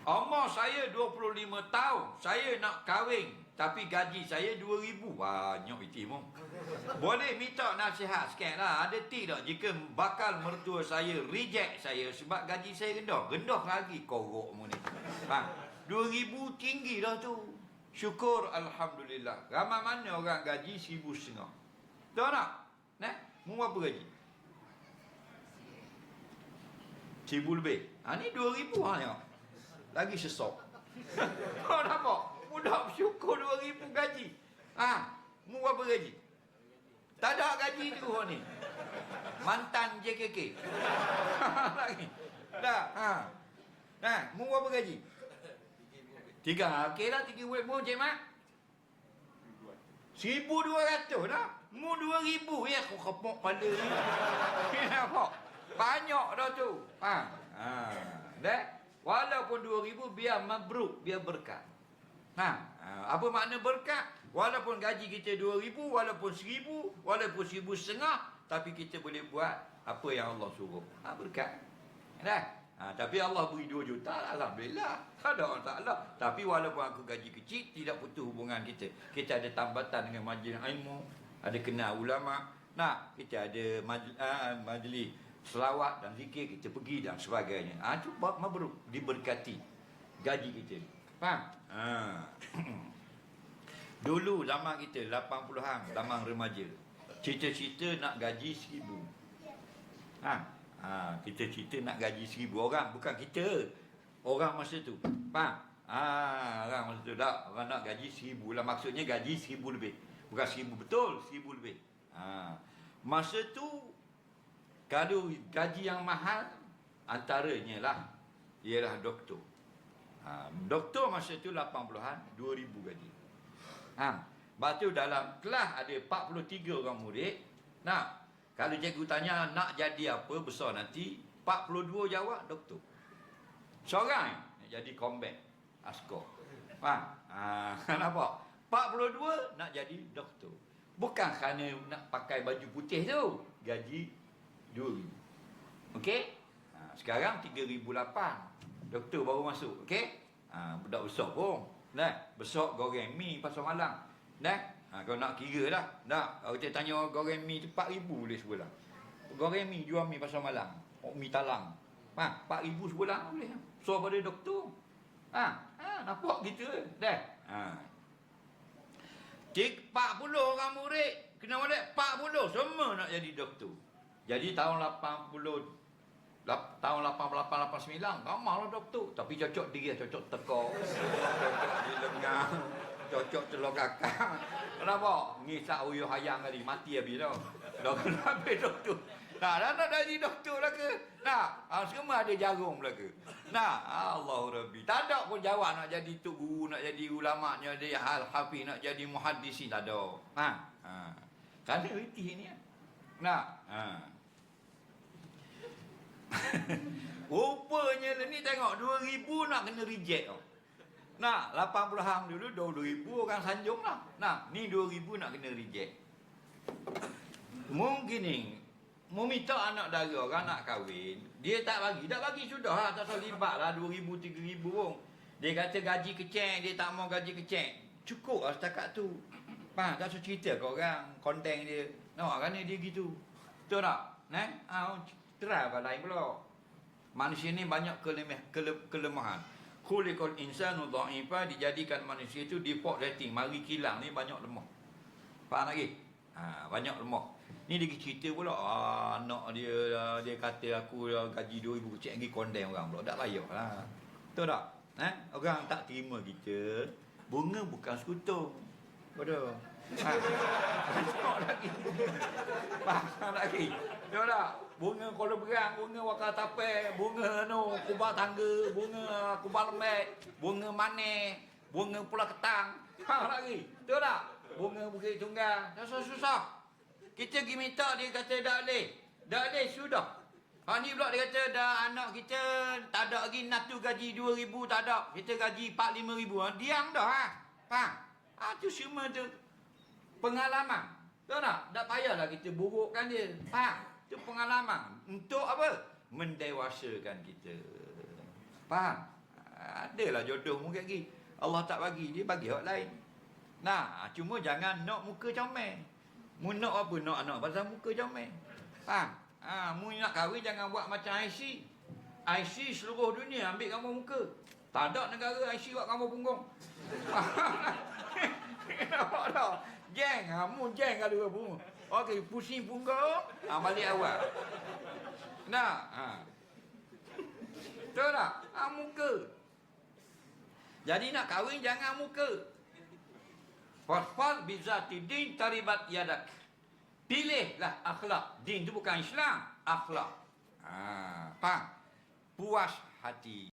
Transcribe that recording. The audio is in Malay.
Umur saya 25 tahun. Saya nak kahwin. Tapi gaji saya 2,000. Banyak itu mu. Boleh minta nasihat sikit lah. Ada tidak jika bakal mertua saya reject saya sebab gaji saya rendah? Rendah lagi korok mu ni. 2,000 tinggi dah tu. Syukur Alhamdulillah. Ramai mana orang gaji 1,500. Tahu tak? Mu apa gaji? 1,000 lebih. Ni 2,000 tengok. Lagi sesok. Kau nampak? Mudah bersyukur 2,000 gaji. Mu apa gaji? Tak ada gaji tu ni. Mantan JKK. Lagi. Dah. Mu apa gaji? 3. Okey lah 3 mu Cik Mat. 1,200 dah. Mu 2,000 ya aku kepok pada ni. Nampak? Banyak dah tu. Dah. Walaupun 2,000 biar mabruk, biar berkat. Apa makna berkat? Walaupun gaji kita 2,000, walaupun 1,000, walaupun 1,500, tapi kita boleh buat apa yang Allah suruh. Berkat. Dah. Tapi Allah beri 2 juta, Alhamdulillah. Ada orang tak Allah. Tapi walaupun aku gaji kecil, tidak putus hubungan kita. Kita ada tambatan dengan majlis ilmu, ada kenal ulama. Kita ada majlis selawat dan zikir, kita pergi dan sebagainya. Itu mabruk, diberkati gaji kita. Faham? Dulu zaman kita 80-an, zaman remaja, cita-cita nak gaji 1,000. Kita cita nak gaji 1,000 orang, bukan kita, orang masa tu. Faham? Orang masa tu tak, orang nak gaji 1,000 lah, maksudnya gaji 1,000 lebih. Bukan 1,000 betul, 1,000 lebih. Masa tu kalau gaji yang mahal antaranya lah ialah doktor. Doktor masa tu 80-an 2,000 gaji. Lepas tu dalam kelas ada 43 orang murid. Kalau cikgu tanya nak jadi apa besar nanti, 42 jawab doktor. Seorang nak jadi combat askar. Nampak? 42 nak jadi doktor. Bukan kerana nak pakai baju putih tu. Gaji 2,000. Okey? Sekarang 3,008. Doktor baru masuk. Okey? Budak besar pun. Besar goreng mi pasal malam. Kau nak kira dah. Kalau kita tanya goreng mi tu 4,000 boleh sebulan. Goreng mi jual mi pasal malam. Mi talang. 4,000 sebulan boleh. So pada doktor. Nampak gitu. 40 orang murid. Kena balik 40. Semua nak jadi doktor. Jadi tahun 80, tahun 88, 89, ramailah doktor. Tapi cocok diri, cocok tekor, cocok di lengan, cocok telur kakak. Kenapa? Ngisak uyuh hayang tadi, mati habis tau. Dah kena habis doktor. Nak jadi doktor lah ke? Semua ada jarum lah ke? Allah Rabbi. Tak ada pun jawab nak jadi tok guru, nak jadi ulama, nak jadi hafiz, nak jadi muhaddisi, tak ada. Kerana retih ni. Rupanya ni tengok 2,000 nak kena reject tau. 80-an dulu 2,000 orang sanjung lah. Ni 2,000 nak kena reject. Mungkin ni mu minta anak dara orang nak kahwin, dia tak bagi sudah lah, tak terlibat lah 2,000, 3,000 pun. Dia kata gaji kecil, dia tak mau gaji kecil. Cukup lah setakat tu. Tak usah cerita ke orang konten dia. Kerana dia gitu. Betul tak? Try apa lain pula. Manusia ni banyak kelemahan. Khuliqal insanu dha'ifa, dijadikan manusia tu default setting. Mari kilang ni banyak lemah. Faham lagi? Banyak lemah. Ni dia cerita pula. Anak dia kata aku gaji 2,000 kecil lagi, condemn orang pula. Tak layak lah. Betul tak? Orang tak terima kita. Bunga bukan sekutu. Betul. Tengok lagi. Faham lagi. Tengok tak? Bunga kola berang, bunga wakal tape, bunga kubah tangga, bunga kubah lembek, bunga manis, bunga pula ketang. Faham lagi? Tengok tak? Bunga bukit tunggal. Susah-susah. Kita pergi minta, dia kata tak boleh. Tak boleh, sudah. Ni pula dia kata dah anak kita tak ada lagi natu gaji 2,000, tak ada. Kita gaji 4-5,000. Diam dah. Faham? Tu semua tu pengalaman. Tahu tak? Tak payahlah kita burukkan dia. Itu pengalaman. Untuk apa? Mendewasakan kita. Faham? Adalah jodoh mungkin lagi. Allah tak bagi, dia bagi orang lain. Nah, cuma jangan nak muka comel. Mu nak apa? Nak anak pasal muka comel. Faham? Mu nak kahwin jangan buat macam IC. IC seluruh dunia ambil gambar muka. Tak ada negara IC buat gambar punggung. Nampak tak? Geng, mu geng kalau apa. Okey, pusing punggung, balik awal. Nah, betul tak? Muka. Jadi nak kahwin jangan muka. Fasfal bizati din taribat yadak. Pilihlah akhlak. Din tu bukan Islam, akhlak. Faham? Puas hati.